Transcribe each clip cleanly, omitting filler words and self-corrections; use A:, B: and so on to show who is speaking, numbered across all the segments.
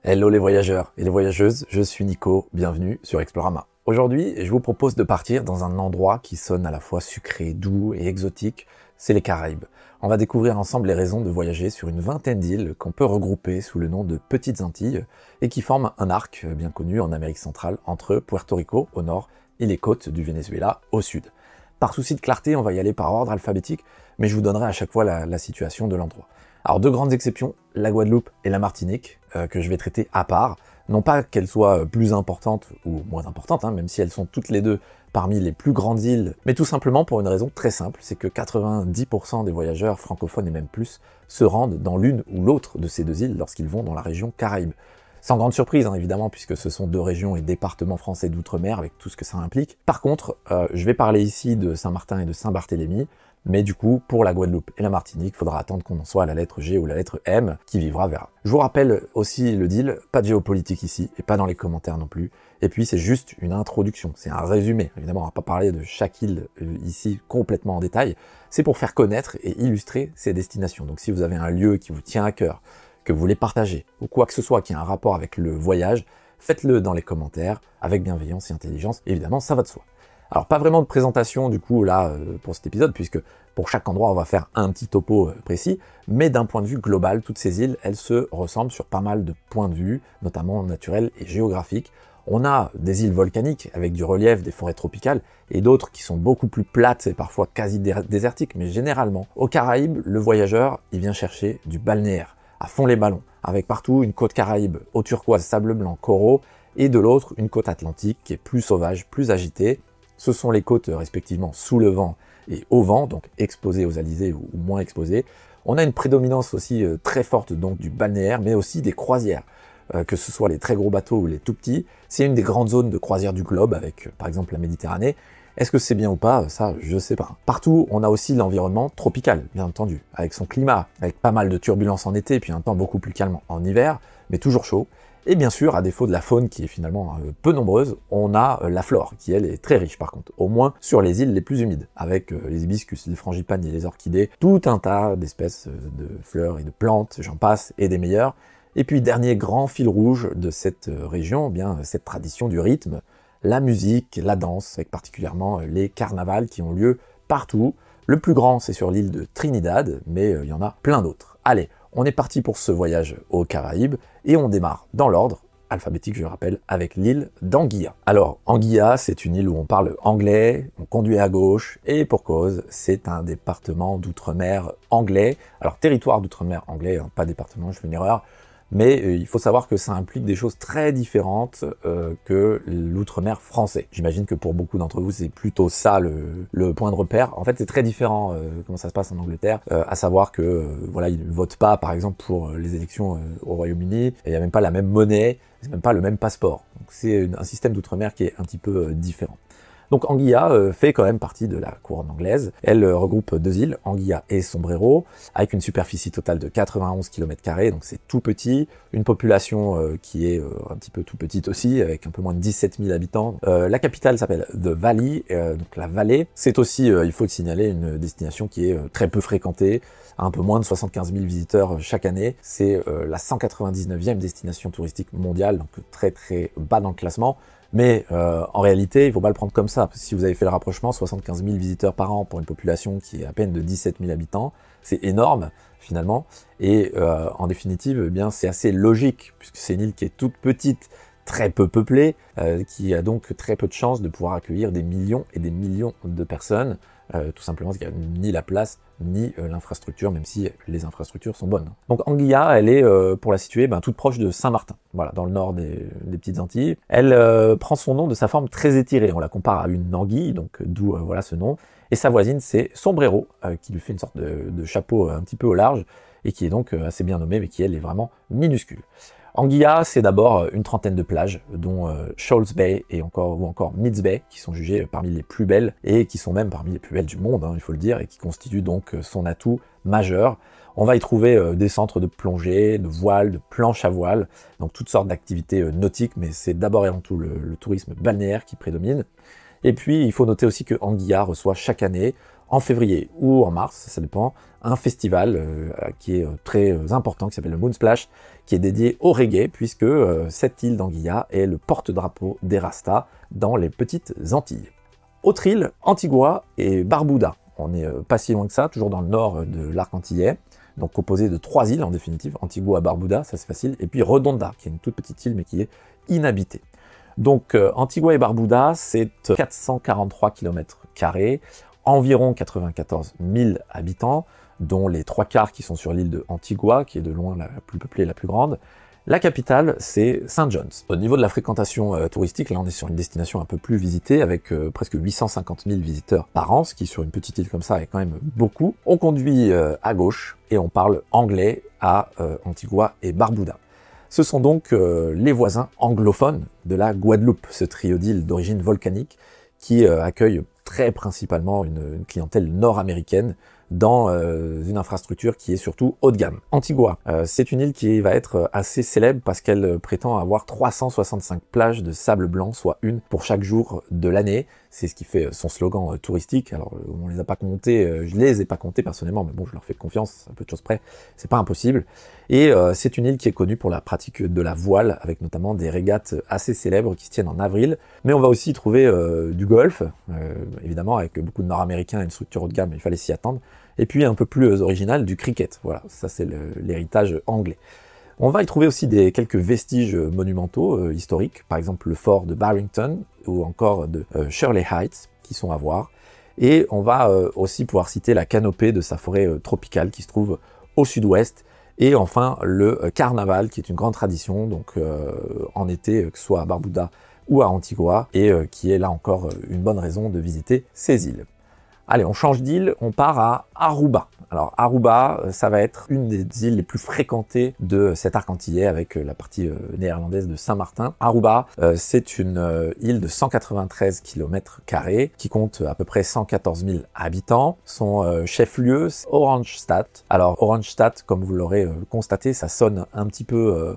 A: Hello les voyageurs et les voyageuses, je suis Nico, bienvenue sur Explorama. Aujourd'hui, je vous propose de partir dans un endroit qui sonne à la fois sucré, doux et exotique, c'est les Caraïbes. On va découvrir ensemble les raisons de voyager sur une vingtaine d'îles qu'on peut regrouper sous le nom de Petites Antilles et qui forment un arc bien connu en Amérique centrale entre Puerto Rico au nord et les côtes du Venezuela au sud. Par souci de clarté, on va y aller par ordre alphabétique, mais je vous donnerai à chaque fois la situation de l'endroit. Alors deux grandes exceptions, la Guadeloupe et la Martinique, que je vais traiter à part. Non pas qu'elles soient plus importantes ou moins importantes, même si elles sont toutes les deux parmi les plus grandes îles, mais tout simplement pour une raison très simple, c'est que 90% des voyageurs francophones et même plus se rendent dans l'une ou l'autre de ces deux îles lorsqu'ils vont dans la région Caraïbe. Sans grande surprise, évidemment, puisque ce sont deux régions et départements français d'outre-mer avec tout ce que ça implique. Par contre, je vais parler ici de Saint-Martin et de Saint-Barthélemy, mais du coup, pour la Guadeloupe et la Martinique, il faudra attendre qu'on en soit à la lettre G ou la lettre M, qui vivra verra. Je vous rappelle aussi le deal, pas de géopolitique ici, et pas dans les commentaires non plus. Et puis c'est juste une introduction, c'est un résumé. Évidemment, on va pas parler de chaque île ici complètement en détail. C'est pour faire connaître et illustrer ces destinations. Donc si vous avez un lieu qui vous tient à cœur, que vous voulez partager, ou quoi que ce soit qui a un rapport avec le voyage, faites-le dans les commentaires, avec bienveillance et intelligence. Évidemment, ça va de soi. Alors pas vraiment de présentation du coup là pour cet épisode, puisque pour chaque endroit on va faire un petit topo précis, mais d'un point de vue global, toutes ces îles, elles se ressemblent sur pas mal de points de vue, notamment naturels et géographiques. On a des îles volcaniques avec du relief, des forêts tropicales, et d'autres qui sont beaucoup plus plates et parfois quasi désertiques, mais généralement, aux Caraïbes, le voyageur, il vient chercher du balnéaire, à fond les ballons, avec partout une côte Caraïbe, eau turquoise, sable blanc, coraux, et de l'autre, une côte atlantique qui est plus sauvage, plus agitée. Ce sont les côtes respectivement sous le vent et au vent, donc exposées aux alizés ou moins exposées. On a une prédominance aussi très forte donc du balnéaire, mais aussi des croisières, que ce soit les très gros bateaux ou les tout petits. C'est une des grandes zones de croisière du globe, avec par exemple la Méditerranée. Est-ce que c'est bien ou pas? Ça, je sais pas. Partout, on a aussi l'environnement tropical, bien entendu, avec son climat, avec pas mal de turbulences en été, puis un temps beaucoup plus calme en hiver, mais toujours chaud. Et bien sûr, à défaut de la faune qui est finalement peu nombreuse, on a la flore qui elle est très riche par contre, au moins sur les îles les plus humides, avec les hibiscus, les frangipanes et les orchidées, tout un tas d'espèces de fleurs et de plantes, j'en passe, et des meilleures. Et puis dernier grand fil rouge de cette région, bien cette tradition du rythme, la musique, la danse, avec particulièrement les carnavals qui ont lieu partout. Le plus grand c'est sur l'île de Trinidad, mais il y en a plein d'autres. Allez, on est parti pour ce voyage aux Caraïbes et on démarre dans l'ordre alphabétique, je le rappelle, avec l'île d'Anguilla. Alors, Anguilla, c'est une île où on parle anglais, on conduit à gauche, et pour cause, c'est un département d'outre-mer anglais. Alors, territoire d'outre-mer anglais, pas département, je fais une erreur, mais il faut savoir que ça implique des choses très différentes que l'outre-mer français. J'imagine que pour beaucoup d'entre vous, c'est plutôt ça le point de repère. En fait, c'est très différent comment ça se passe en Angleterre, à savoir que voilà, ils ne votent pas, par exemple, pour les élections au Royaume-Uni, et il n'y a même pas la même monnaie, c'est même pas le même passeport. Donc c'est un système d'outre-mer qui est un petit peu différent. Donc Anguilla fait quand même partie de la couronne anglaise. Elle regroupe deux îles, Anguilla et Sombrero, avec une superficie totale de 91 km², donc c'est tout petit, une population qui est un petit peu tout petite aussi, avec un peu moins de 17 000 habitants. La capitale s'appelle The Valley, donc la vallée. C'est aussi, il faut le signaler, une destination qui est très peu fréquentée, un peu moins de 75 000 visiteurs chaque année. C'est la 199e destination touristique mondiale, donc très très bas dans le classement. Mais en réalité, il faut pas le prendre comme ça. Parce que si vous avez fait le rapprochement, 75 000 visiteurs par an pour une population qui est à peine de 17 000 habitants, c'est énorme finalement. Et en définitive, eh bien c'est assez logique puisque c'est une île qui est toute petite, très peu peuplée, qui a donc très peu de chances de pouvoir accueillir des millions et des millions de personnes. Tout simplement parce qu'il n'y a ni la place, ni l'infrastructure, même si les infrastructures sont bonnes. Donc Anguilla, elle est, pour la situer, toute proche de Saint-Martin, voilà, dans le nord des Petites Antilles. Elle prend son nom de sa forme très étirée, on la compare à une anguille, donc d'où voilà ce nom. Et sa voisine, c'est Sombrero, qui lui fait une sorte de chapeau un petit peu au large, et qui est donc assez bien nommée, mais qui elle est vraiment minuscule. Anguilla, c'est d'abord une trentaine de plages, dont Shoals Bay ou encore Meads Bay, qui sont jugées parmi les plus belles, et qui sont même parmi les plus belles du monde, il faut le dire, et qui constituent donc son atout majeur. On va y trouver des centres de plongée, de voile, de planches à voile, donc toutes sortes d'activités nautiques, mais c'est d'abord et avant tout le tourisme balnéaire qui prédomine. Et puis, il faut noter aussi que Anguilla reçoit chaque année en février ou en mars, ça dépend, un festival qui est très important, qui s'appelle le Moonsplash, qui est dédié au reggae, puisque cette île d'Anguilla est le porte-drapeau des Rastas dans les petites Antilles. Autre île, Antigua et Barbuda. On n'est pas si loin que ça, toujours dans le nord de l'arc antillais, donc composé de 3 îles en définitive, Antigua, Barbuda, ça c'est facile, et puis Redonda, qui est une toute petite île mais qui est inhabitée. Donc Antigua et Barbuda, c'est 443 km², environ 94 000 habitants, dont les 3/4 qui sont sur l'île de Antigua, qui est de loin la plus peuplée et la plus grande. La capitale, c'est St. John's. Au niveau de la fréquentation touristique, là on est sur une destination un peu plus visitée, avec presque 850 000 visiteurs par an, ce qui sur une petite île comme ça est quand même beaucoup. On conduit à gauche et on parle anglais à Antigua et Barbuda. Ce sont donc les voisins anglophones de la Guadeloupe, ce trio d'îles d'origine volcanique qui accueille très principalement une clientèle nord-américaine dans une infrastructure qui est surtout haut de gamme. Antigua, c'est une île qui va être assez célèbre parce qu'elle prétend avoir 365 plages de sable blanc, soit une pour chaque jour de l'année. C'est ce qui fait son slogan touristique. Alors, on les a pas comptés, je les ai pas comptés personnellement, mais bon, je leur fais confiance, à peu de choses près, c'est pas impossible. Et c'est une île qui est connue pour la pratique de la voile, avec notamment des régates assez célèbres qui se tiennent en avril. Mais on va aussi y trouver du golf, évidemment, avec beaucoup de Nord-Américains et une structure haut de gamme, il fallait s'y attendre. Et puis un peu plus original, du cricket. Voilà, ça c'est l'héritage anglais. On va y trouver aussi quelques vestiges monumentaux historiques, par exemple le fort de Barrington ou encore de Shirley Heights qui sont à voir. Et on va aussi pouvoir citer la canopée de sa forêt tropicale qui se trouve au sud-ouest. Et enfin le carnaval qui est une grande tradition, donc en été, que ce soit à Barbuda ou à Antigua, et qui est là encore une bonne raison de visiter ces îles. Allez, on change d'île, on part à Aruba. Alors Aruba, ça va être une des îles les plus fréquentées de cet arc antillais avec la partie néerlandaise de Saint-Martin. Aruba, c'est une île de 193 km² qui compte à peu près 114 000 habitants. Son chef-lieu, c'est Oranjestad. Alors Oranjestad, comme vous l'aurez constaté, ça sonne un petit peu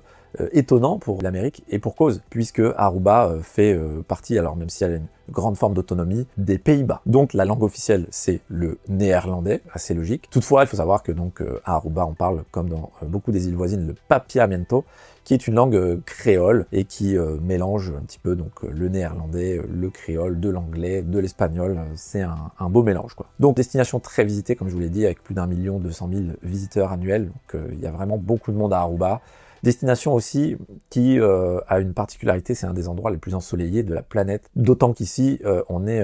A: étonnant pour l'Amérique, et pour cause, puisque Aruba fait partie, alors même si elle a une grande forme d'autonomie, des Pays-Bas. Donc la langue officielle, c'est le néerlandais, assez logique. Toutefois, il faut savoir que donc à Aruba, on parle, comme dans beaucoup des îles voisines, le papiamento, qui est une langue créole et qui mélange un petit peu donc le néerlandais, le créole, de l'anglais, de l'espagnol. C'est un beau mélange, quoi. Donc destination très visitée, comme je vous l'ai dit, avec plus d'1 200 000 visiteurs annuels. Donc il y a vraiment beaucoup de monde à Aruba. Destination aussi qui a une particularité, c'est un des endroits les plus ensoleillés de la planète, d'autant qu'ici on est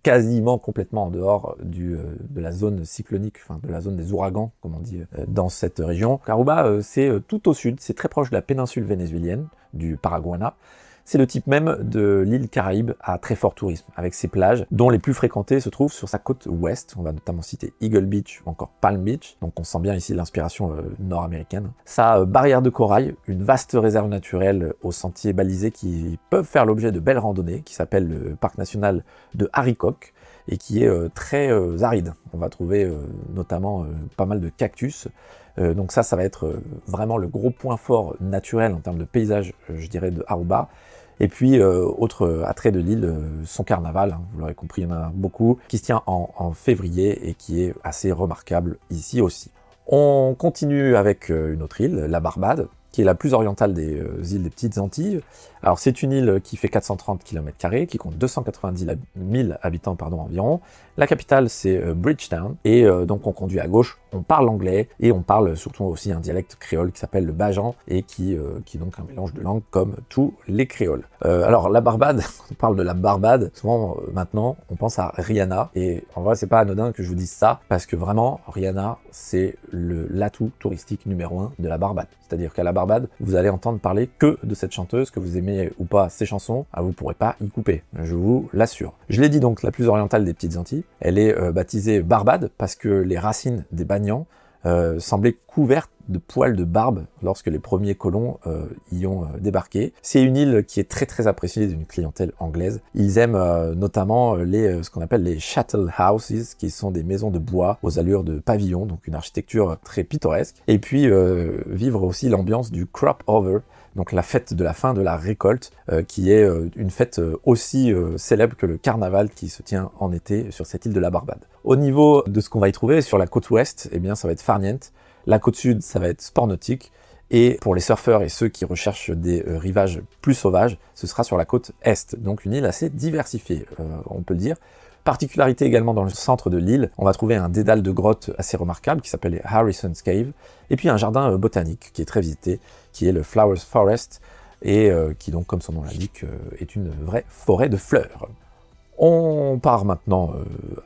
A: quasiment complètement en dehors de la zone cyclonique, enfin de la zone des ouragans, comme on dit dans cette région. Aruba, c'est tout au sud, c'est très proche de la péninsule vénézuélienne, du Paraguaná. C'est le type même de l'île Caraïbe à très fort tourisme, avec ses plages, dont les plus fréquentées se trouvent sur sa côte ouest. On va notamment citer Eagle Beach ou encore Palm Beach, donc on sent bien ici l'inspiration nord-américaine. Sa barrière de corail, une vaste réserve naturelle aux sentiers balisés qui peuvent faire l'objet de belles randonnées, qui s'appelle le parc national de Haricok, et qui est très aride. On va trouver notamment pas mal de cactus. Donc ça va être vraiment le gros point fort naturel en termes de paysage, je dirais, de Aruba. Et puis, autre attrait de l'île, son carnaval, hein, vous l'aurez compris, il y en a beaucoup, qui se tient en février et qui est assez remarquable ici aussi. On continue avec une autre île, la Barbade, qui est la plus orientale des îles des Petites Antilles. Alors c'est une île qui fait 430 km², qui compte 290 000 habitants environ. La capitale c'est Bridgetown, et donc on conduit à gauche, on parle anglais, et on parle surtout aussi un dialecte créole qui s'appelle le Bajan, et qui est donc un mélange de langues comme tous les créoles. Alors la Barbade, quand on parle de la Barbade, souvent maintenant on pense à Rihanna, et en vrai c'est pas anodin que je vous dise ça, parce que vraiment Rihanna c'est l'atout touristique numéro 1 de la Barbade. C'est-à-dire qu'à la Barbade, vous allez entendre parler que de cette chanteuse, que vous aimez ou pas ses chansons, vous pourrez pas y couper, je vous l'assure. Je l'ai dit donc, la plus orientale des Petites Antilles, elle est baptisée Barbade parce que les racines des banians semblaient couvertes de poils de barbe lorsque les premiers colons y ont débarqué. C'est une île qui est très appréciée d'une clientèle anglaise. Ils aiment notamment ce qu'on appelle les chattel houses, qui sont des maisons de bois aux allures de pavillons, donc une architecture très pittoresque. Et puis vivre aussi l'ambiance du crop over, donc la fête de la fin de la récolte, qui est une fête aussi célèbre que le carnaval qui se tient en été sur cette île de la Barbade. Au niveau de ce qu'on va y trouver, sur la côte ouest, eh bien ça va être farniente, la côte sud, ça va être sport nautique, et pour les surfeurs et ceux qui recherchent des rivages plus sauvages, ce sera sur la côte est, donc une île assez diversifiée, on peut le dire. Particularité également dans le centre de l'île, on va trouver un dédale de grottes assez remarquable qui s'appelle les Harrison's Cave, et puis un jardin botanique qui est très visité, qui est le Flowers Forest, et qui donc, comme son nom l'indique, est une vraie forêt de fleurs. On part maintenant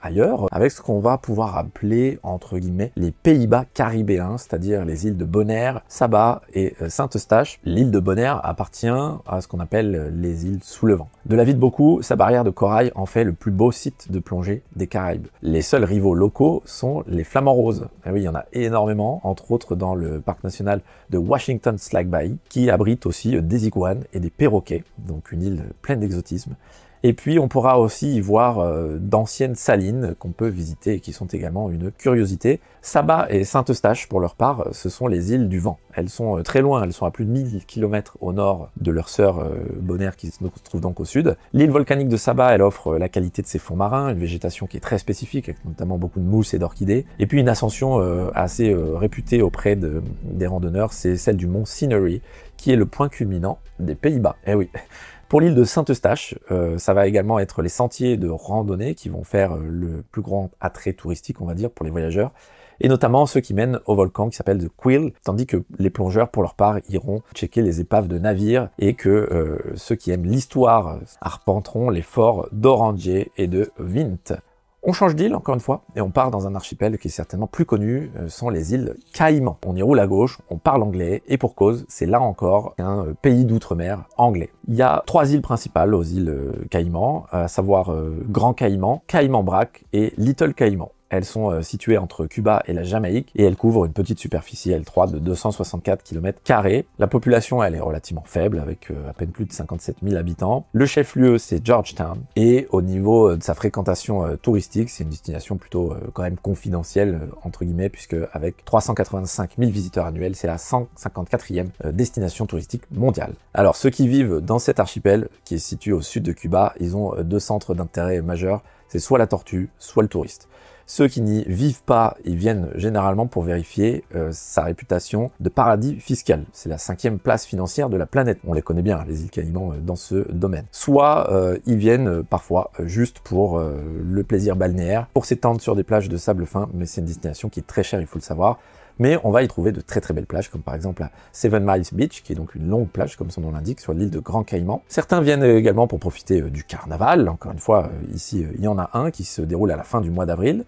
A: ailleurs, avec ce qu'on va pouvoir appeler, entre guillemets, les Pays-Bas caribéens, c'est-à-dire les îles de Bonaire, Saba et Saint-Eustache. L'île de Bonaire appartient à ce qu'on appelle les îles sous le vent. De l'avis de beaucoup, sa barrière de corail en fait le plus beau site de plongée des Caraïbes. Les seuls rivaux locaux sont les flamants roses. Et oui, il y en a énormément, entre autres dans le parc national de Washington Slack Bay, qui abrite aussi des iguanes et des perroquets, donc une île pleine d'exotisme. Et puis on pourra aussi y voir d'anciennes salines qu'on peut visiter et qui sont également une curiosité. Saba et Saint-Eustache, pour leur part, ce sont les îles du vent. Elles sont très loin, elles sont à plus de 1000 km au nord de leur sœur Bonaire qui se trouve donc au sud. L'île volcanique de Saba, elle offre la qualité de ses fonds marins, une végétation qui est très spécifique, avec notamment beaucoup de mousses et d'orchidées. Et puis une ascension assez réputée auprès des randonneurs, c'est celle du mont Scenery, qui est le point culminant des Pays-Bas. Eh oui. Pour l'île de Saint-Eustache, ça va également être les sentiers de randonnée qui vont faire le plus grand attrait touristique, on va dire, pour les voyageurs, et notamment ceux qui mènent au volcan qui s'appelle The Quill, tandis que les plongeurs, pour leur part, iront checker les épaves de navires, et que ceux qui aiment l'histoire arpenteront les forts d'Orangier et de Vint. On change d'île, encore une fois, et on part dans un archipel qui est certainement plus connu, sont les îles Caïmans. On y roule à gauche, on parle anglais, et pour cause, c'est là encore un pays d'outre-mer anglais. Il y a 3 îles principales aux îles Caïmans, à savoir Grand Caïman, Caïman Brac et Little Caïman. Elles sont situées entre Cuba et la Jamaïque et elles couvrent une petite superficie L3 de 264 km². La population, elle est relativement faible avec à peine plus de 57 000 habitants. Le chef-lieu, c'est Georgetown. Et au niveau de sa fréquentation touristique, c'est une destination plutôt quand même confidentielle, entre guillemets, puisque avec 385 000 visiteurs annuels, c'est la 154e destination touristique mondiale. Alors, ceux qui vivent dans cet archipel, qui est situé au sud de Cuba, ils ont 2 centres d'intérêt majeurs. C'est soit la tortue, soit le touriste. Ceux qui n'y vivent pas, ils viennent généralement pour vérifier sa réputation de paradis fiscal. C'est la 5e place financière de la planète. On les connaît bien, les îles Caïmans, dans ce domaine. Soit ils viennent parfois juste pour le plaisir balnéaire, pour s'étendre sur des plages de sable fin, mais c'est une destination qui est très chère, il faut le savoir. Mais on va y trouver de très très belles plages, comme par exemple la Seven Miles Beach, qui est donc une longue plage, comme son nom l'indique, sur l'île de Grand Caïman. Certains viennent également pour profiter du carnaval. Encore une fois, ici, il y en a un qui se déroule à la fin du mois d'avril.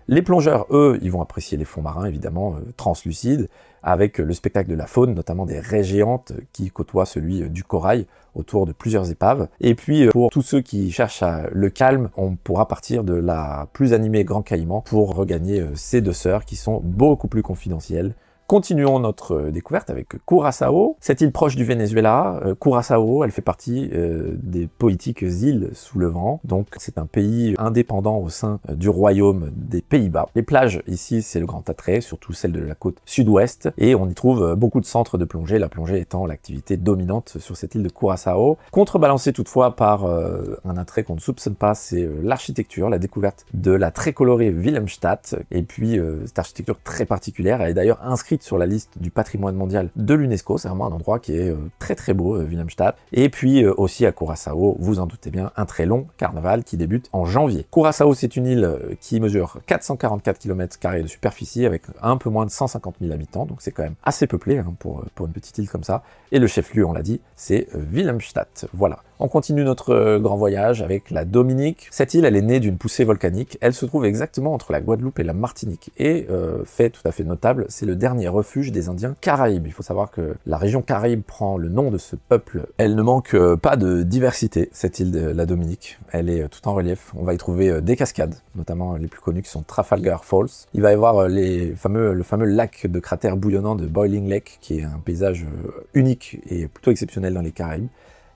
A: Les plongeurs, eux, ils vont apprécier les fonds marins, évidemment, translucides, avec le spectacle de la faune, notamment des raies géantes qui côtoient celui du corail autour de plusieurs épaves. Et puis, pour tous ceux qui cherchent le calme, on pourra partir de la plus animée Grand Caïman pour regagner ces 2 sœurs qui sont beaucoup plus confidentielles. Continuons notre découverte avec Curaçao, cette île proche du Venezuela. Curaçao, elle fait partie des poétiques îles sous le vent, donc c'est un pays indépendant au sein du royaume des Pays-Bas. Les plages ici, c'est le grand attrait, surtout celles de la côte sud-ouest, et on y trouve beaucoup de centres de plongée, la plongée étant l'activité dominante sur cette île de Curaçao. Contrebalancée toutefois par un attrait qu'on ne soupçonne pas, c'est l'architecture, la découverte de la très colorée Wilhelmstadt, et puis cette architecture très particulière, elle est d'ailleurs inscrite sur la liste du patrimoine mondial de l'UNESCO. C'est vraiment un endroit qui est très très beau, Wilhelmstadt. Et puis aussi à Curaçao, vous en doutez bien, un très long carnaval qui débute en janvier. Curaçao, c'est une île qui mesure 444 km² de superficie avec un peu moins de 150 000 habitants, donc c'est quand même assez peuplé hein, pour une petite île comme ça. Et le chef-lieu, on l'a dit, c'est Wilhelmstadt. Voilà. On continue notre grand voyage avec la Dominique. Cette île, elle est née d'une poussée volcanique. Elle se trouve exactement entre la Guadeloupe et la Martinique. Et fait tout à fait notable, c'est le dernier refuge des Indiens Caraïbes. Il faut savoir que la région Caraïbe prend le nom de ce peuple. Elle ne manque pas de diversité, cette île de la Dominique. Elle est tout en relief. On va y trouver des cascades, notamment les plus connues qui sont Trafalgar Falls. Il va y avoir le fameux lac de cratère bouillonnant de Boiling Lake, qui est un paysage unique et plutôt exceptionnel dans les Caraïbes.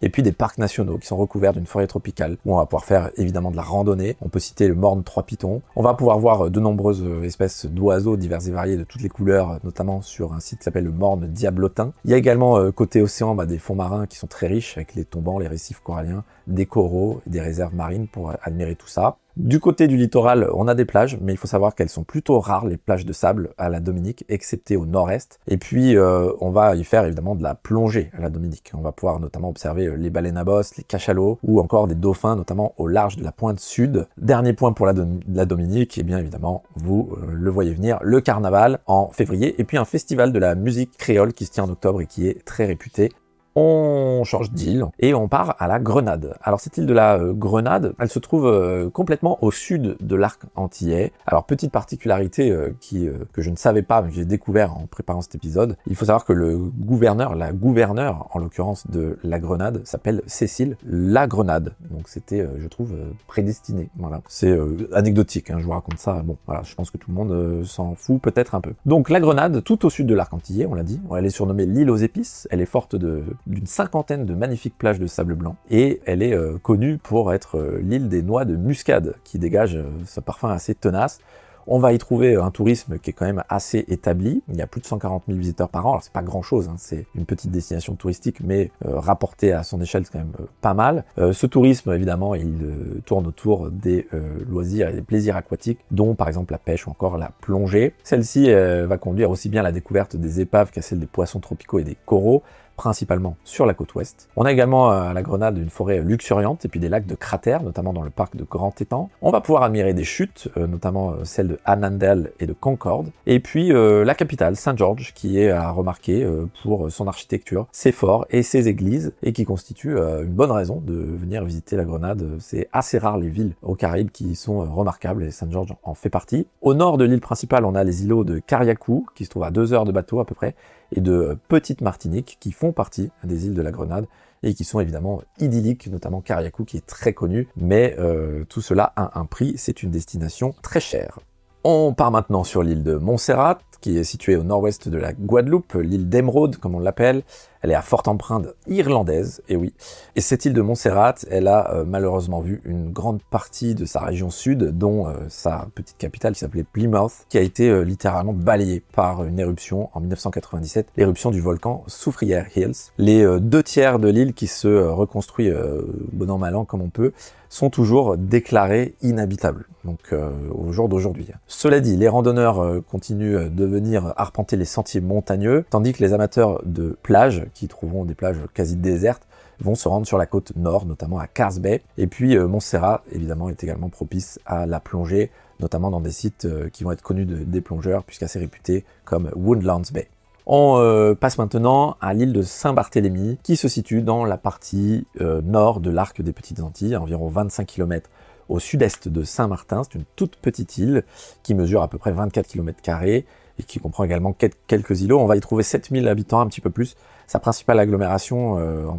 A: et puis des parcs nationaux qui sont recouverts d'une forêt tropicale, où on va pouvoir faire évidemment de la randonnée. On peut citer le Morne Trois Pitons. On va pouvoir voir de nombreuses espèces d'oiseaux divers et variés de toutes les couleurs, notamment sur un site qui s'appelle le Morne Diablotin. Il y a également côté océan des fonds marins qui sont très riches, avec les tombants, les récifs coralliens, des coraux, des réserves marines pour admirer tout ça. Du côté du littoral, on a des plages, mais il faut savoir qu'elles sont plutôt rares, les plages de sable à la Dominique, excepté au nord-est. Et puis, on va y faire évidemment de la plongée à la Dominique. On va pouvoir notamment observer les baleines à bosse, les cachalots, ou encore des dauphins, notamment au large de la pointe sud. Dernier point pour la Dominique, et bien évidemment, vous le voyez venir, le carnaval en février, et puis un festival de la musique créole qui se tient en octobre et qui est très réputé. On change d'île et on part à la Grenade. Alors cette île de la Grenade, elle se trouve complètement au sud de l'arc antillais. Alors petite particularité que je ne savais pas mais que j'ai découvert en préparant cet épisode, il faut savoir que la gouverneure en l'occurrence de la Grenade s'appelle Cécile La Grenade. Donc c'était, je trouve, prédestiné. Voilà, c'est anecdotique, hein, je vous raconte ça. Bon, voilà, je pense que tout le monde s'en fout peut-être un peu. Donc la Grenade, tout au sud de l'arc antillais, on l'a dit, elle est surnommée l'île aux épices. Elle est forte d'une cinquantaine de magnifiques plages de sable blanc et elle est connue pour être l'île des noix de muscade qui dégage ce parfum assez tenace. On va y trouver un tourisme qui est quand même assez établi. Il y a plus de 140 000 visiteurs par an. Alors c'est pas grand chose, hein. C'est une petite destination touristique, mais rapporté à son échelle, c'est quand même pas mal. Ce tourisme, évidemment, il tourne autour des loisirs et des plaisirs aquatiques, dont par exemple la pêche ou encore la plongée. Celle-ci va conduire aussi bien à la découverte des épaves qu'à celle des poissons tropicaux et des coraux, principalement sur la côte ouest. On a également à la Grenade une forêt luxuriante et puis des lacs de cratères, notamment dans le parc de Grand Étang. On va pouvoir admirer des chutes, notamment celles de Annandale et de Concorde. Et puis la capitale, Saint-Georges, qui est à remarquer pour son architecture, ses forts et ses églises, et qui constitue une bonne raison de venir visiter la Grenade. C'est assez rare les villes aux Caraïbes qui sont remarquables, et Saint-Georges en fait partie. Au nord de l'île principale, on a les îlots de Carriacou, qui se trouvent à 2 heures de bateau à peu près, et de Petite Martinique, qui font partie des îles de la Grenade et qui sont évidemment idylliques, notamment Carriacou qui est très connu, mais tout cela a un prix, c'est une destination très chère. On part maintenant sur l'île de Montserrat, qui est située au nord-ouest de la Guadeloupe, l'île d'Émeraude comme on l'appelle. Elle est à forte empreinte irlandaise, et oui. Et cette île de Montserrat, elle a malheureusement vu une grande partie de sa région sud, dont sa petite capitale qui s'appelait Plymouth, qui a été littéralement balayée par une éruption en 1997, l'éruption du volcan Soufrière Hills. Les 2/3 de l'île qui se reconstruit bon an mal an comme on peut, sont toujours déclarés inhabitables, donc au jour d'aujourd'hui. Cela dit, les randonneurs continuent de venir arpenter les sentiers montagneux, tandis que les amateurs de plages, qui trouveront des plages quasi désertes, vont se rendre sur la côte nord, notamment à Cars Bay. Et puis Montserrat, évidemment, est également propice à la plongée, notamment dans des sites qui vont être connus des plongeurs, puisqu'assez réputés, comme Woodlands Bay. On passe maintenant à l'île de Saint-Barthélemy, qui se situe dans la partie nord de l'arc des Petites Antilles, à environ 25 km au sud-est de Saint-Martin. C'est une toute petite île qui mesure à peu près 24 km² et qui comprend également quelques îlots. On va y trouver 7000 habitants, un petit peu plus. Sa principale agglomération,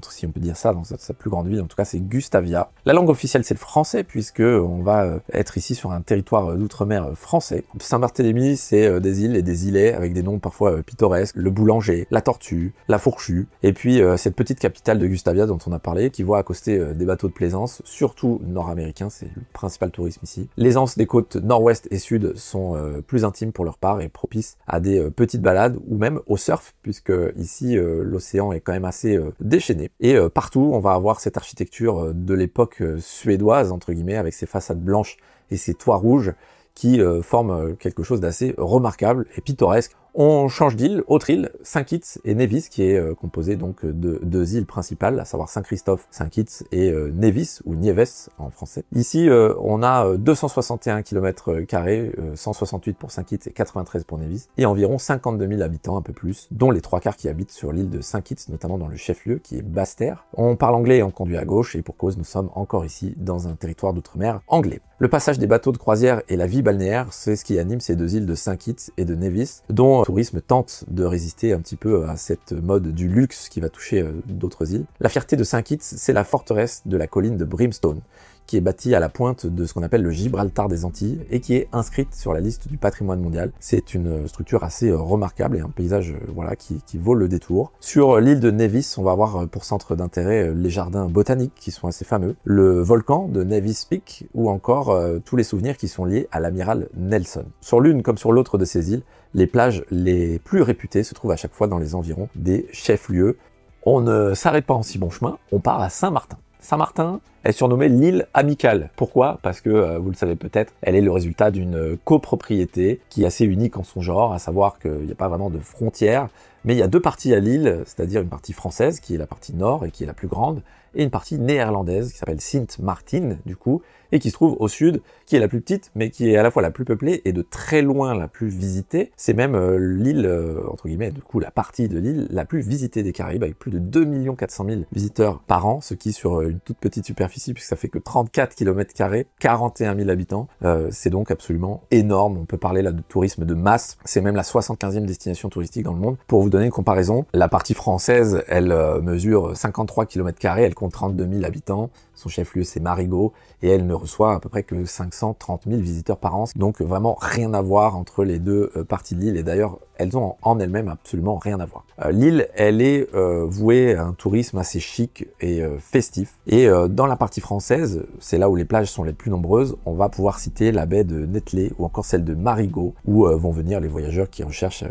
A: si on peut dire ça, dans sa plus grande ville, en tout cas, c'est Gustavia. La langue officielle, c'est le français, puisque on va être ici sur un territoire d'outre-mer français. Saint-Barthélemy, c'est des îles et des îlets avec des noms parfois pittoresques. Le Boulanger, la Tortue, la Fourchue, et puis cette petite capitale de Gustavia dont on a parlé, qui voit accoster des bateaux de plaisance, surtout nord-américains, c'est le principal tourisme ici. Les anses des côtes nord-ouest et sud sont plus intimes pour leur part et propices à des petites balades ou même au surf, puisque ici l'océan est quand même assez déchaîné. Et partout, on va avoir cette architecture de l'époque suédoise, entre guillemets, avec ses façades blanches et ses toits rouges qui forment quelque chose d'assez remarquable et pittoresque. On change d'île, autre île, Saint-Kitts et Nevis, qui est composée donc de 2 îles principales, à savoir Saint-Christophe, Saint-Kitts et Nevis, ou Nieves en français. Ici, on a 261 km², 168 pour Saint-Kitts et 93 pour Nevis, et environ 52 000 habitants, un peu plus, dont les 3/4 qui habitent sur l'île de Saint-Kitts, notamment dans le chef-lieu, qui est Basse-Terre. On parle anglais et on conduit à gauche, et pour cause, nous sommes encore ici, dans un territoire d'outre-mer anglais. Le passage des bateaux de croisière et la vie balnéaire, c'est ce qui anime ces 2 îles de Saint-Kitts et de Nevis, dont le tourisme tente de résister un petit peu à cette mode du luxe qui va toucher d'autres îles. La fierté de Saint-Kitts, c'est la forteresse de la colline de Brimstone, qui est bâtie à la pointe de ce qu'on appelle le Gibraltar des Antilles et qui est inscrite sur la liste du patrimoine mondial. C'est une structure assez remarquable et un paysage voilà, qui vaut le détour. Sur l'île de Nevis, on va avoir pour centre d'intérêt les jardins botaniques qui sont assez fameux, le volcan de Nevis Peak ou encore tous les souvenirs qui sont liés à l'amiral Nelson. Sur l'une comme sur l'autre de ces îles, les plages les plus réputées se trouvent à chaque fois dans les environs des chefs-lieux. On ne s'arrête pas en si bon chemin, on part à Saint-Martin. Saint-Martin est surnommée l'île amicale. Pourquoi? Parce que, vous le savez peut-être, elle est le résultat d'une copropriété qui est assez unique en son genre, à savoir qu'il n'y a pas vraiment de frontières, mais il y a deux parties à l'île, c'est-à-dire une partie française, qui est la partie nord et qui est la plus grande, et une partie néerlandaise, qui s'appelle Sint Maarten, du coup, et qui se trouve au sud, qui est la plus petite, mais qui est à la fois la plus peuplée et de très loin la plus visitée. C'est même l'île, entre guillemets, du coup, la partie de l'île la plus visitée des Caraïbes, avec plus de 2 400 000 visiteurs par an, ce qui, sur une toute petite superficie, puisque ça fait que 34 km², 41 000 habitants, c'est donc absolument énorme. On peut parler là de tourisme de masse. C'est même la 75e destination touristique dans le monde. Pour vous donner une comparaison, la partie française, elle mesure 53 km², elle compte 32 000 habitants. Son chef-lieu, c'est Marigot, et elle ne reçoit à peu près que 530 000 visiteurs par an. Donc vraiment rien à voir entre les deux parties de l'île, et d'ailleurs, elles ont en elles-mêmes absolument rien à voir. L'île, elle est vouée à un tourisme assez chic et festif. Et dans la partie française, c'est là où les plages sont les plus nombreuses, on va pouvoir citer la baie de Netley ou encore celle de Marigot, où vont venir les voyageurs qui recherchent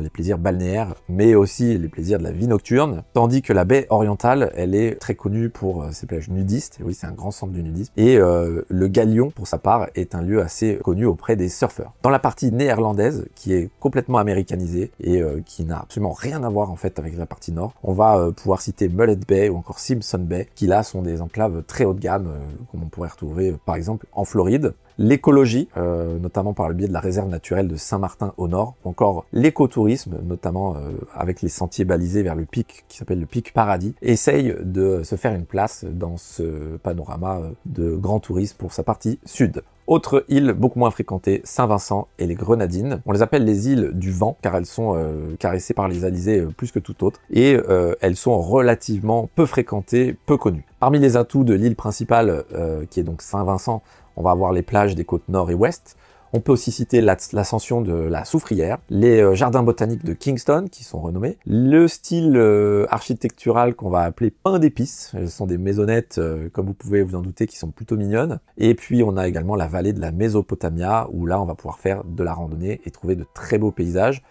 A: les plaisirs balnéaires, mais aussi les plaisirs de la vie nocturne. Tandis que la baie orientale, elle est très connue pour ses plages nudistes. Et oui, c'est un grand centre du nudisme. Et le Galion, pour sa part, est un lieu assez connu auprès des surfeurs. Dans la partie néerlandaise, qui est complètement américanisée et qui n'a absolument rien à voir en fait avec la partie nord, on va pouvoir citer Mullet Bay ou encore Simpson Bay, qui là sont des enclaves très haut de gamme, comme on pourrait retrouver par exemple en Floride. L'écologie, notamment par le biais de la réserve naturelle de Saint-Martin au nord, ou encore l'écotourisme, notamment avec les sentiers balisés vers le pic qui s'appelle le pic Paradis, essaye de se faire une place dans ce panorama de grand tourisme pour sa partie sud. Autre île beaucoup moins fréquentée, Saint-Vincent et les Grenadines. On les appelle les îles du vent car elles sont caressées par les alizés plus que tout autre et elles sont relativement peu fréquentées, peu connues. Parmi les atouts de l'île principale qui est donc Saint-Vincent, on va avoir les plages des côtes nord et ouest. On peut aussi citer l'ascension de la Soufrière, les jardins botaniques de Kingston qui sont renommés, le style architectural qu'on va appeler pain d'épices. Ce sont des maisonnettes, comme vous pouvez vous en douter, qui sont plutôt mignonnes. Et puis on a également la vallée de la Mésopotamia où là on va pouvoir faire de la randonnée et trouver de très beaux paysages.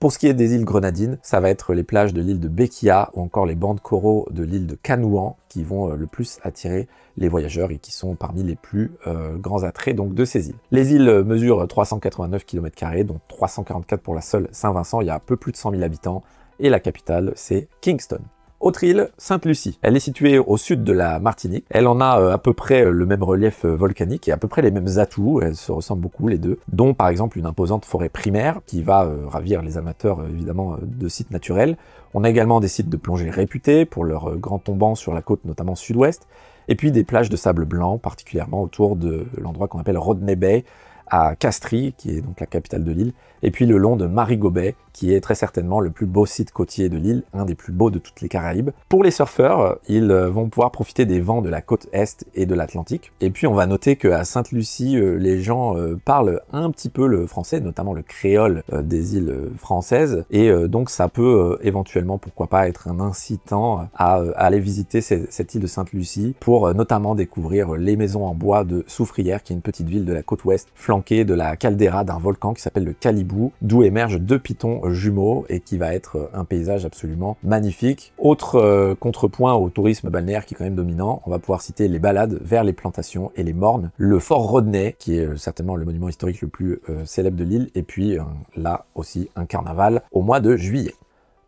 A: Pour ce qui est des îles grenadines, ça va être les plages de l'île de Bequia ou encore les bancs de coraux de l'île de Canouan qui vont le plus attirer les voyageurs et qui sont parmi les plus grands attraits donc de ces îles. Les îles mesurent 389 km², dont 344 pour la seule Saint-Vincent. Il y a un peu plus de 100 000 habitants et la capitale c'est Kingston. Autre île, Sainte-Lucie. Elle est située au sud de la Martinique. Elle en a à peu près le même relief volcanique et à peu près les mêmes atouts. Elles se ressemblent beaucoup les deux, dont par exemple une imposante forêt primaire qui va ravir les amateurs évidemment de sites naturels. On a également des sites de plongée réputés pour leurs grands tombants sur la côte notamment sud-ouest, et puis des plages de sable blanc, particulièrement autour de l'endroit qu'on appelle Rodney Bay, à Castries, qui est donc la capitale de l'île, et puis le long de Marigot Bay, qui est très certainement le plus beau site côtier de l'île, un des plus beaux de toutes les Caraïbes. Pour les surfeurs, ils vont pouvoir profiter des vents de la côte est et de l'Atlantique. Et puis on va noter qu'à Sainte-Lucie, les gens parlent un petit peu le français, notamment le créole des îles françaises, et donc ça peut éventuellement, pourquoi pas, être un incitant à aller visiter cette île de Sainte-Lucie pour notamment découvrir les maisons en bois de Soufrière, qui est une petite ville de la côte ouest, flanquée de la caldeira d'un volcan qui s'appelle le Calibou, d'où émergent deux pitons jumeaux et qui va être un paysage absolument magnifique. Autre contrepoint au tourisme balnéaire qui est quand même dominant, on va pouvoir citer les balades vers les plantations et les mornes, le fort Rodney qui est certainement le monument historique le plus célèbre de l'île, et puis là aussi un carnaval au mois de juillet.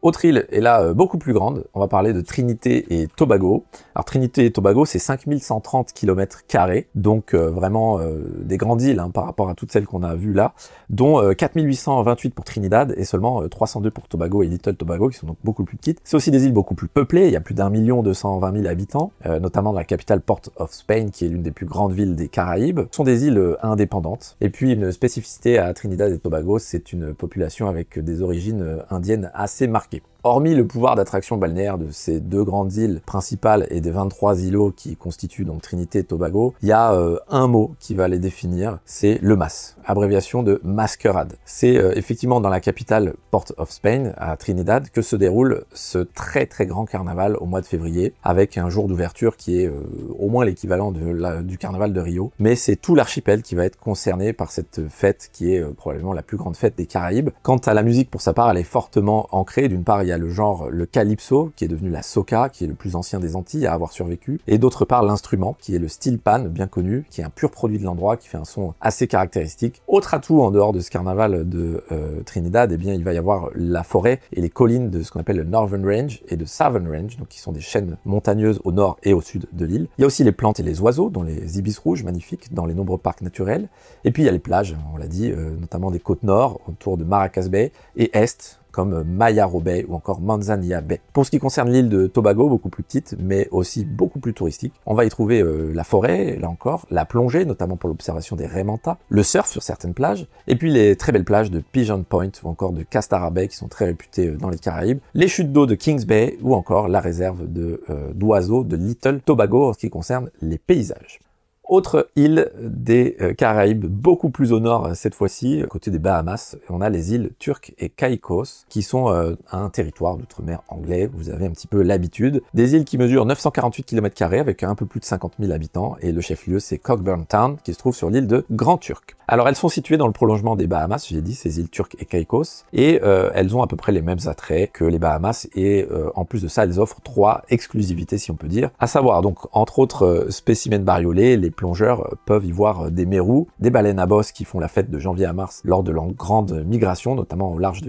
A: Autre île est là beaucoup plus grande, on va parler de Trinité et Tobago. Alors Trinité et Tobago c'est 5130 km², donc vraiment des grandes îles par rapport à toutes celles qu'on a vues là, dont 4828 pour Trinidad et seulement 302 pour Tobago et Little Tobago qui sont donc beaucoup plus petites. C'est aussi des îles beaucoup plus peuplées, il y a plus d'1 220 000 habitants, notamment dans la capitale Port of Spain qui est l'une des plus grandes villes des Caraïbes. Ce sont des îles indépendantes. Et puis une spécificité à Trinidad et Tobago, c'est une population avec des origines indiennes assez marquées. Hormis le pouvoir d'attraction balnéaire de ces deux grandes îles principales et des 23 îlots qui constituent donc Trinité et Tobago, il y a un mot qui va les définir, c'est le MAS, abréviation de Masquerade. C'est effectivement dans la capitale Port of Spain, à Trinidad, que se déroule ce très grand carnaval au mois de février, avec un jour d'ouverture qui est au moins l'équivalent du carnaval de Rio. Mais c'est tout l'archipel qui va être concerné par cette fête qui est probablement la plus grande fête des Caraïbes. Quant à la musique, pour sa part, elle est fortement ancrée. D'une part, il y a le genre, le calypso, qui est devenu la soca, qui est le plus ancien des Antilles à avoir survécu, et d'autre part l'instrument, qui est le steel pan, bien connu, qui est un pur produit de l'endroit, qui fait un son assez caractéristique. Autre atout en dehors de ce carnaval de Trinidad, eh bien il va y avoir la forêt et les collines de ce qu'on appelle le Northern Range et de Southern Range, donc qui sont des chaînes montagneuses au nord et au sud de l'île. Il y a aussi les plantes et les oiseaux, dont les ibis rouges magnifiques, dans les nombreux parcs naturels. Et puis il y a les plages, on l'a dit, notamment des côtes nord, autour de Maracas Bay, et est, comme Mayaro Bay ou encore Manzanilla Bay. Pour ce qui concerne l'île de Tobago, beaucoup plus petite, mais aussi beaucoup plus touristique, on va y trouver la forêt, là encore, la plongée, notamment pour l'observation des raies manta, le surf sur certaines plages, et puis les très belles plages de Pigeon Point ou encore de Castara Bay, qui sont très réputées dans les Caraïbes, les chutes d'eau de Kings Bay ou encore la réserve d'oiseaux de Little Tobago en ce qui concerne les paysages. Autre île des Caraïbes, beaucoup plus au nord cette fois-ci, à côté des Bahamas, on a les îles Turques et Caïcos, qui sont un territoire d'outre-mer anglais, vous avez un petit peu l'habitude. Des îles qui mesurent 948 km² avec un peu plus de 50 000 habitants, et le chef-lieu c'est Cockburn Town, qui se trouve sur l'île de Grand Turc. Alors elles sont situées dans le prolongement des Bahamas, j'ai dit, ces îles Turques et Caïcos, et elles ont à peu près les mêmes attraits que les Bahamas, et en plus de ça, elles offrent 3 exclusivités, si on peut dire, à savoir donc, entre autres spécimens bariolés, les plongeurs peuvent y voir des mérous, des baleines à bosse qui font la fête de janvier à mars lors de leur grande migration, notamment au large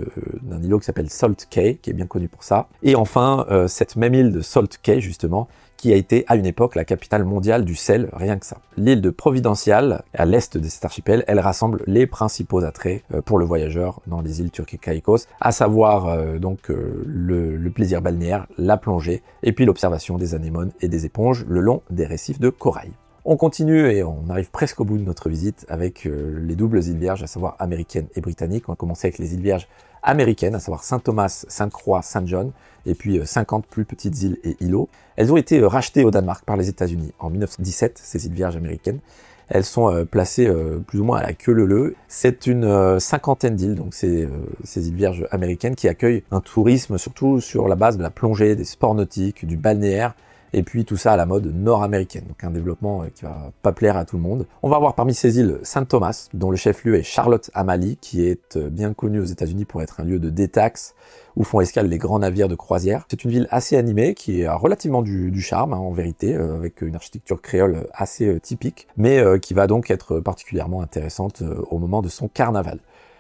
A: d'un îlot qui s'appelle Salt Cay, qui est bien connu pour ça. Et enfin, cette même île de Salt Cay, justement, qui a été à une époque la capitale mondiale du sel, rien que ça. L'île de Providencial, à l'est de cet archipel, elle rassemble les principaux attraits pour le voyageur dans les îles Turques et Caïcos, à savoir le plaisir balnéaire, la plongée, et puis l'observation des anémones et des éponges le long des récifs de corail. On continue et on arrive presque au bout de notre visite avec les doubles îles Vierges, à savoir américaines et britanniques. On va commencer avec les îles Vierges américaines, à savoir Saint-Thomas, Sainte-Croix, Saint-John, et puis 50 plus petites îles et îlots. Elles ont été rachetées au Danemark par les États-Unis en 1917, ces îles Vierges américaines. Elles sont placées plus ou moins à la queue leu-leu. C'est une cinquantaine d'îles, donc ces îles Vierges américaines, qui accueillent un tourisme surtout sur la base de la plongée, des sports nautiques, du balnéaire, et puis tout ça à la mode nord-américaine, donc un développement qui va pas plaire à tout le monde. On va avoir parmi ces îles Saint-Thomas, dont le chef-lieu est Charlotte Amalie, qui est bien connue aux États-Unis pour être un lieu de détaxe où font escale les grands navires de croisière. C'est une ville assez animée, qui a relativement du charme, en vérité, avec une architecture créole assez typique, mais qui va donc être particulièrement intéressante au moment de son carnaval.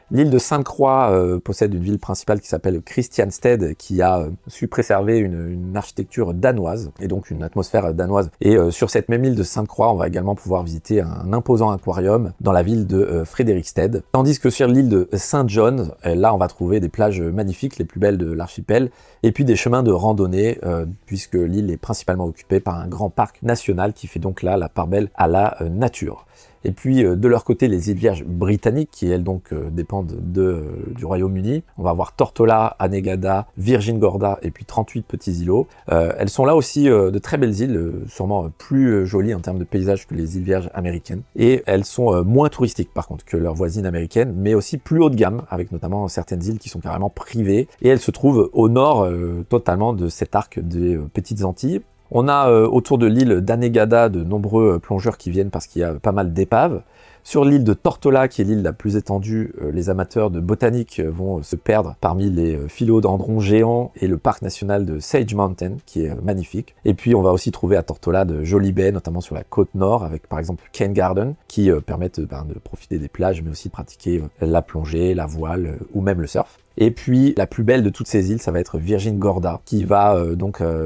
A: L'île de Sainte-Croix possède une ville principale qui s'appelle Christiansted, qui a su préserver une architecture danoise, et donc une atmosphère danoise. Et sur cette même île de Sainte-Croix, on va également pouvoir visiter un imposant aquarium dans la ville de Frederiksted. Tandis que sur l'île de Saint-John, là on va trouver des plages magnifiques, les plus belles de l'archipel, et puis des chemins de randonnée, puisque l'île est principalement occupée par un grand parc national qui fait donc là la part belle à la nature. Et puis de leur côté, les îles Vierges britanniques, qui elles donc dépendent du Royaume-Uni. On va avoir Tortola, Anegada, Virgin Gorda et puis 38 petits îlots. Elles sont là aussi de très belles îles, sûrement plus jolies en termes de paysage que les îles Vierges américaines. Et elles sont moins touristiques par contre que leurs voisines américaines, mais aussi plus haut de gamme, avec notamment certaines îles qui sont carrément privées. Et elles se trouvent au nord totalement de cet arc des Petites Antilles. On a autour de l'île d'Anegada de nombreux plongeurs qui viennent parce qu'il y a pas mal d'épaves. Sur l'île de Tortola, qui est l'île la plus étendue, les amateurs de botanique vont se perdre parmi les philodendrons géants et le parc national de Sage Mountain, qui est magnifique. Et puis on va aussi trouver à Tortola de jolies baies, notamment sur la côte nord, avec par exemple Cane Garden, qui permettent de profiter des plages, mais aussi de pratiquer la plongée, la voile ou même le surf. Et puis la plus belle de toutes ces îles, ça va être Virgin Gorda, qui va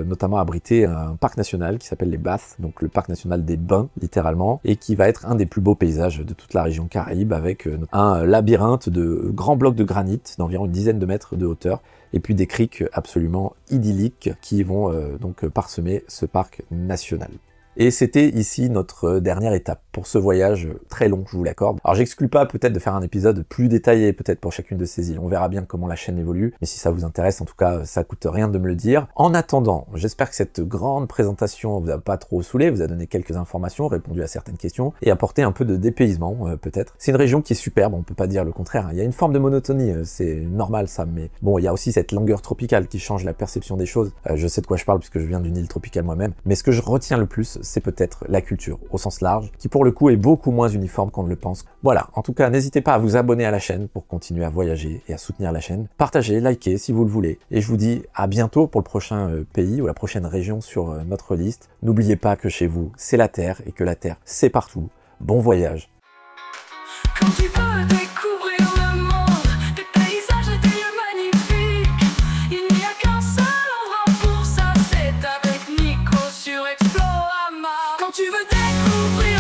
A: notamment abriter un parc national qui s'appelle les Baths, donc le parc national des bains littéralement, et qui va être un des plus beaux paysages de toute la région Caraïbe, avec un labyrinthe de grands blocs de granit d'environ une dizaine de mètres de hauteur, et puis des criques absolument idylliques qui vont donc parsemer ce parc national. Et c'était ici notre dernière étape pour ce voyage très long, je vous l'accorde. Alors j'exclus pas peut-être de faire un épisode plus détaillé peut-être pour chacune de ces îles. On verra bien comment la chaîne évolue, mais si ça vous intéresse, en tout cas, ça coûte rien de me le dire. En attendant, j'espère que cette grande présentation vous a pas trop saoulé, vous a donné quelques informations, répondu à certaines questions et apporté un peu de dépaysement peut-être. C'est une région qui est superbe, on peut pas dire le contraire. Il y a une forme de monotonie, c'est normal ça, mais bon, il y a aussi cette langueur tropicale qui change la perception des choses. Je sais de quoi je parle puisque je viens d'une île tropicale moi-même, mais ce que je retiens le plus, c'est peut-être la culture, au sens large, qui pour le coup est beaucoup moins uniforme qu'on ne le pense. Voilà, en tout cas, n'hésitez pas à vous abonner à la chaîne pour continuer à voyager et à soutenir la chaîne. Partagez, likez si vous le voulez. Et je vous dis à bientôt pour le prochain pays ou la prochaine région sur notre liste. N'oubliez pas que chez vous, c'est la Terre et que la Terre, c'est partout. Bon voyage!
B: Quand tu veux découvrir le monde, des paysages et des lieux magnifiques, il n'y a qu'un seul endroit pour ça, c'est avec Nico sur Explorama. Quand tu veux découvrir